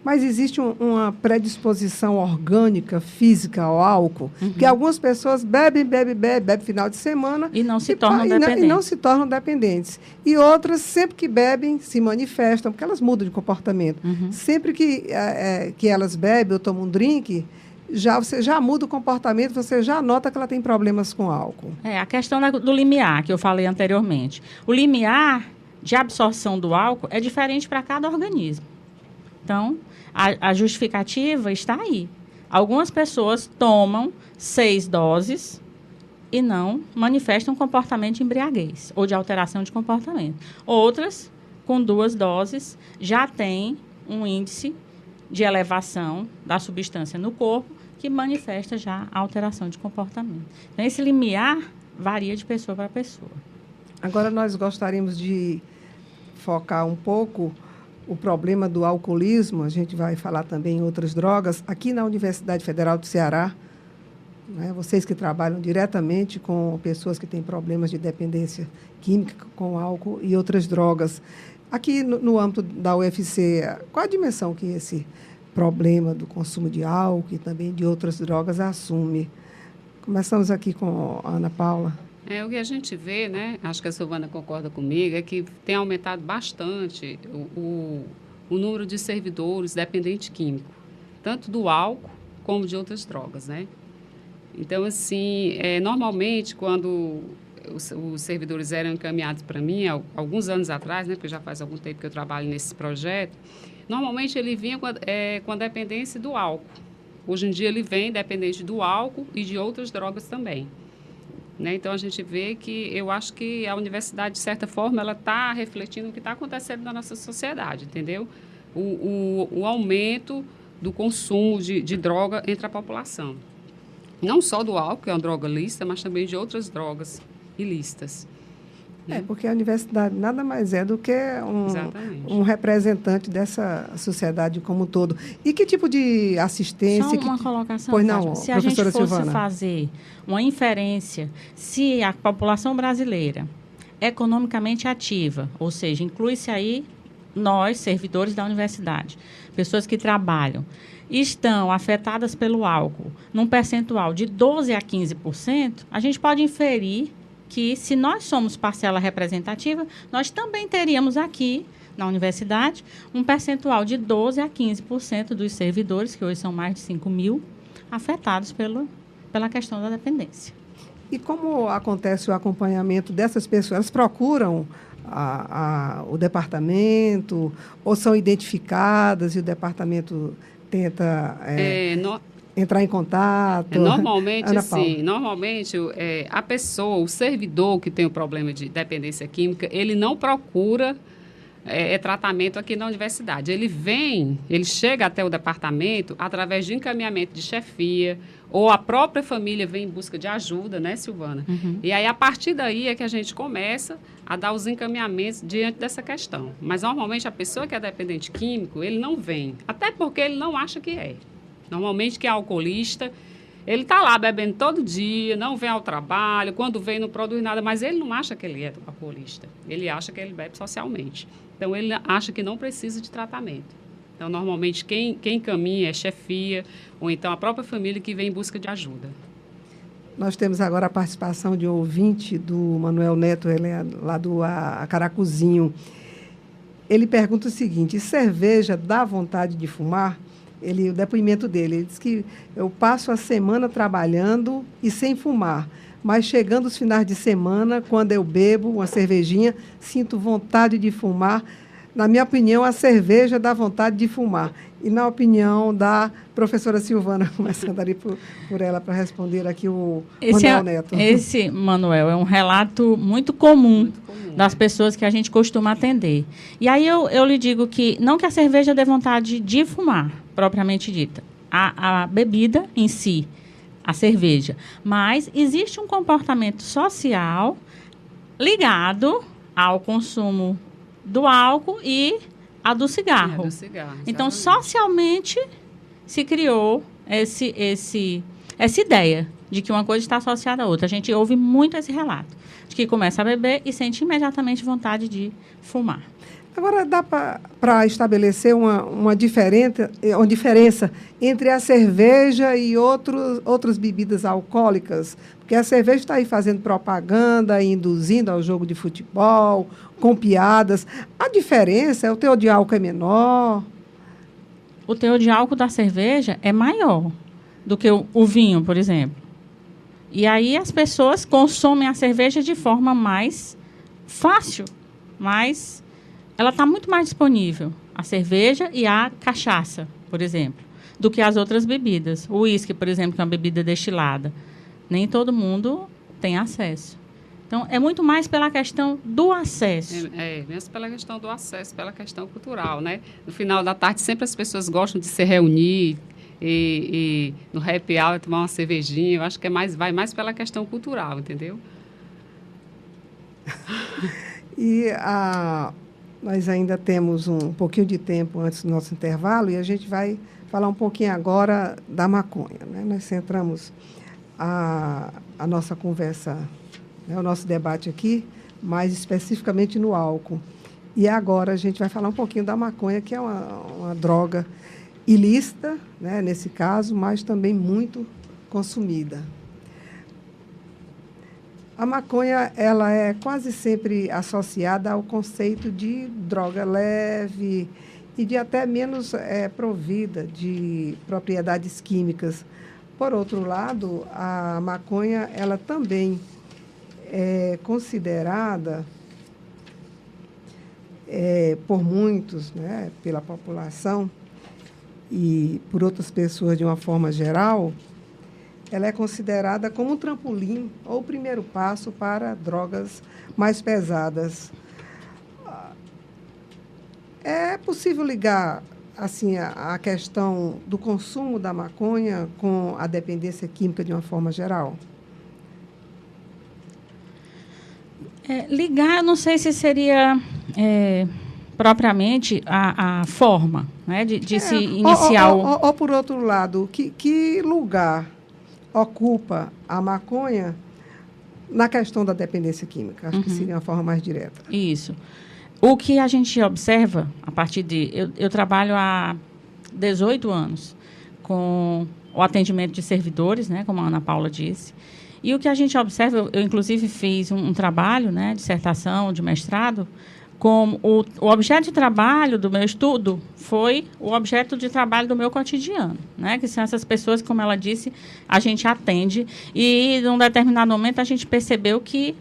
mas existe uma predisposição orgânica, física ao álcool, que algumas pessoas bebem final de semana e não se tornam dependentes. E não se tornam dependentes. E outras, sempre que bebem, se manifestam, porque elas mudam de comportamento. Sempre que elas bebem ou tomam um drink, você já muda o comportamento, você já nota que ela tem problemas com álcool. A questão do limiar, que eu falei anteriormente. O limiar de absorção do álcool é diferente para cada organismo. Então, a justificativa está aí. Algumas pessoas tomam 6 doses e não manifestam comportamento de embriaguez ou de alteração de comportamento. Outras, com 2 doses, já têm um índice de elevação da substância no corpo que manifesta já a alteração de comportamento. Então, esse limiar varia de pessoa para pessoa. Agora, nós gostaríamos de focar um pouco o problema do alcoolismo. A gente vai falar também em outras drogas. Aqui na Universidade Federal do Ceará, né, vocês que trabalham diretamente com pessoas que têm problemas de dependência química com álcool e outras drogas. Aqui no âmbito da UFC, qual a dimensão que esse problema do consumo de álcool e também de outras drogas assume? Começamos aqui com a Ana Paula. O que a gente vê, né, acho que a Silvana concorda comigo, é que tem aumentado bastante o número de servidores dependentes químicos, tanto do álcool como de outras drogas, né? Então, assim, normalmente, quando os servidores eram encaminhados para mim, alguns anos atrás, né, porque já faz algum tempo que eu trabalho nesse projeto, normalmente ele vinha com a dependência do álcool. Hoje em dia ele vem dependente do álcool e de outras drogas também. Né? Então, a gente vê que eu acho que a universidade, de certa forma, ela está refletindo o que está acontecendo na nossa sociedade, entendeu? O aumento do consumo de droga entre a população. Não só do álcool, que é uma droga lícita, mas também de outras drogas ilícitas. Porque a universidade nada mais é do que um representante dessa sociedade como um todo. E que tipo de assistência... Só uma colocação, pois não, se a gente fosse Silvana fazer uma inferência, se a população brasileira economicamente ativa, ou seja, inclui-se aí nós, servidores da universidade, pessoas que trabalham, estão afetadas pelo álcool num percentual de 12% a 15%, a gente pode inferir que, se nós somos parcela representativa, nós também teríamos aqui, na universidade, um percentual de 12% a 15% dos servidores, que hoje são mais de 5 mil, afetados pela questão da dependência. E como acontece o acompanhamento dessas pessoas? Elas procuram o departamento ou são identificadas e o departamento tenta... entrar em contato? Normalmente, sim. Normalmente, a pessoa, o servidor que tem o problema de dependência química, ele não procura tratamento aqui na universidade. Ele chega até o departamento através de encaminhamento de chefia, ou a própria família vem em busca de ajuda, né, Silvana? E aí, a partir daí, é que a gente começa a dar os encaminhamentos diante dessa questão. Mas, normalmente, a pessoa que é dependente químico, ele não vem, até porque ele não acha que é. Normalmente, quem é alcoolista, ele está lá bebendo todo dia, não vem ao trabalho, quando vem não produz nada, mas ele não acha que ele é alcoolista. Ele acha que ele bebe socialmente. Então, ele acha que não precisa de tratamento. Então, normalmente, quem encaminha é chefia ou então a própria família que vem em busca de ajuda. Nós temos agora a participação de um ouvinte do Manuel Neto, ele é lá do Acaracuzinho. Ele pergunta o seguinte: cerveja dá vontade de fumar? O depoimento dele, ele diz que eu passo a semana trabalhando e sem fumar, mas chegando os finais de semana, quando eu bebo uma cervejinha, sinto vontade de fumar. Na minha opinião, a cerveja dá vontade de fumar. E na opinião da professora Silvana, começando ali por ela para responder aqui o Manuel Neto. Esse, Manuel, é um relato muito comum das pessoas que a gente costuma atender. E aí eu lhe digo que, não que a cerveja dê vontade de fumar, propriamente dita, a bebida em si, a cerveja, mas existe um comportamento social ligado ao consumo do álcool e a do cigarro. Então, socialmente, se criou essa ideia de que uma coisa está associada à outra. A gente ouve muito esse relato, de que começa a beber e sente imediatamente vontade de fumar. Agora, dá para estabelecer uma diferença entre a cerveja e outras bebidas alcoólicas? Porque a cerveja está aí fazendo propaganda, induzindo ao jogo de futebol, com piadas. A diferença é o teor de álcool é menor? O teor de álcool da cerveja é maior do que o vinho, por exemplo. E aí as pessoas consomem a cerveja de forma mais fácil, mais... Ela está muito mais disponível, a cerveja e a cachaça, por exemplo, do que as outras bebidas. O uísque, por exemplo, que é uma bebida destilada. Nem todo mundo tem acesso. Então, é muito mais pela questão do acesso. Mesmo pela questão do acesso, pela questão cultural, né? No final da tarde, sempre as pessoas gostam de se reunir e no happy hour tomar uma cervejinha. Eu acho que vai mais pela questão cultural, entendeu? Nós ainda temos um pouquinho de tempo antes do nosso intervalo e a gente vai falar um pouquinho agora da maconha, né? Nós centramos a nossa conversa, né, o nosso debate aqui, mais especificamente no álcool. E agora a gente vai falar um pouquinho da maconha, que é uma droga ilícita, né, nesse caso, mas também muito consumida. A maconha, ela é quase sempre associada ao conceito de droga leve e de até menos provida de propriedades químicas. Por outro lado, a maconha, ela também é considerada por muitos, né, pela população e por outras pessoas de uma forma geral, ela é considerada como um trampolim ou o primeiro passo para drogas mais pesadas. É possível ligar assim, a questão do consumo da maconha com a dependência química de uma forma geral? Ligar, eu não sei se seria propriamente a forma, né, de se iniciar... Ou, por outro lado, que lugar ocupa a maconha na questão da dependência química? Acho que seria uma forma mais direta. Isso. O que a gente observa, a partir de... Eu trabalho há 18 anos com o atendimento de servidores, né, como a Ana Paula disse. E o que a gente observa, eu inclusive fiz um trabalho, né, dissertação, de mestrado, com o objeto de trabalho do meu estudo foi o objeto de trabalho do meu cotidiano, né, que são essas pessoas, como ela disse, a gente atende. E, num determinado momento, a gente percebeu que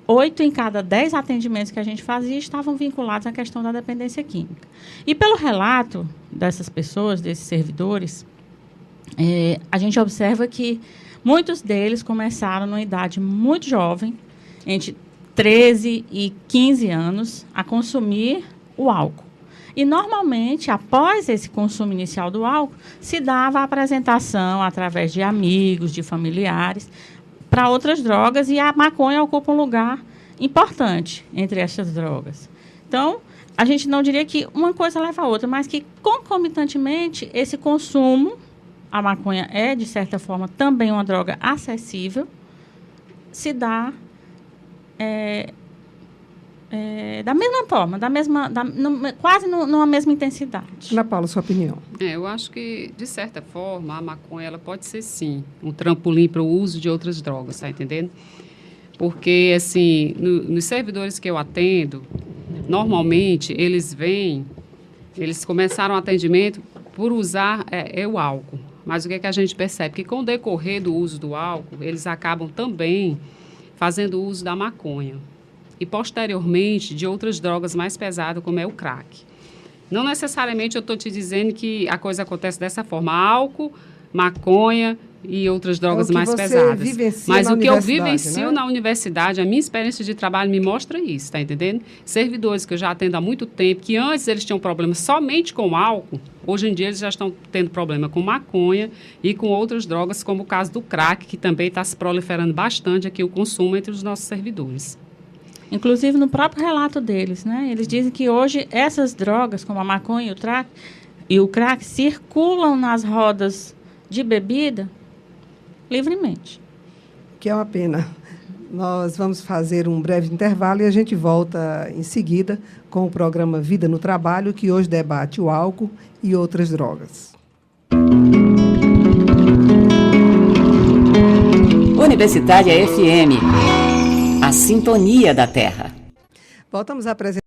8 em cada 10 atendimentos que a gente fazia estavam vinculados à questão da dependência química. E pelo relato dessas pessoas, desses servidores, a gente observa que muitos deles começaram numa idade muito jovem, entre 13 e 15 anos, a consumir o álcool. E, normalmente, após esse consumo inicial do álcool, se dava a apresentação, através de amigos, de familiares, para outras drogas, e a maconha ocupa um lugar importante entre essas drogas. Então, a gente não diria que uma coisa leva a outra, mas que, concomitantemente, esse consumo, a maconha é, de certa forma, também uma droga acessível, se dá da mesma forma, quase numa mesma intensidade. Ana Paula, sua opinião? Eu acho que, de certa forma, a maconha ela pode ser, sim, um trampolim para o uso de outras drogas, tá entendendo? Porque, assim, nos servidores que eu atendo, normalmente, eles começaram o atendimento por usar o álcool. Mas o que a gente percebe? Que, com o decorrer do uso do álcool, eles acabam também fazendo uso da maconha. E, posteriormente, de outras drogas mais pesadas, como é o crack. Não necessariamente eu estou te dizendo que a coisa acontece dessa forma. Álcool, maconha e outras drogas mais pesadas. Mas o que eu vivencio, né, na universidade, a minha experiência de trabalho me mostra isso, está entendendo? Servidores que eu já atendo há muito tempo, que antes eles tinham problema somente com álcool, hoje em dia eles já estão tendo problema com maconha e com outras drogas, como o caso do crack, que também está se proliferando bastante aqui o consumo entre os nossos servidores. Inclusive, no próprio relato deles, né? Eles dizem que hoje essas drogas, como a maconha e o crack, circulam nas rodas de bebida livremente. Que é uma pena. Nós vamos fazer um breve intervalo e a gente volta em seguida com o programa Vida no Trabalho, que hoje debate o álcool e outras drogas. Universitária FM, a sintonia da Terra. Voltamos a apresentar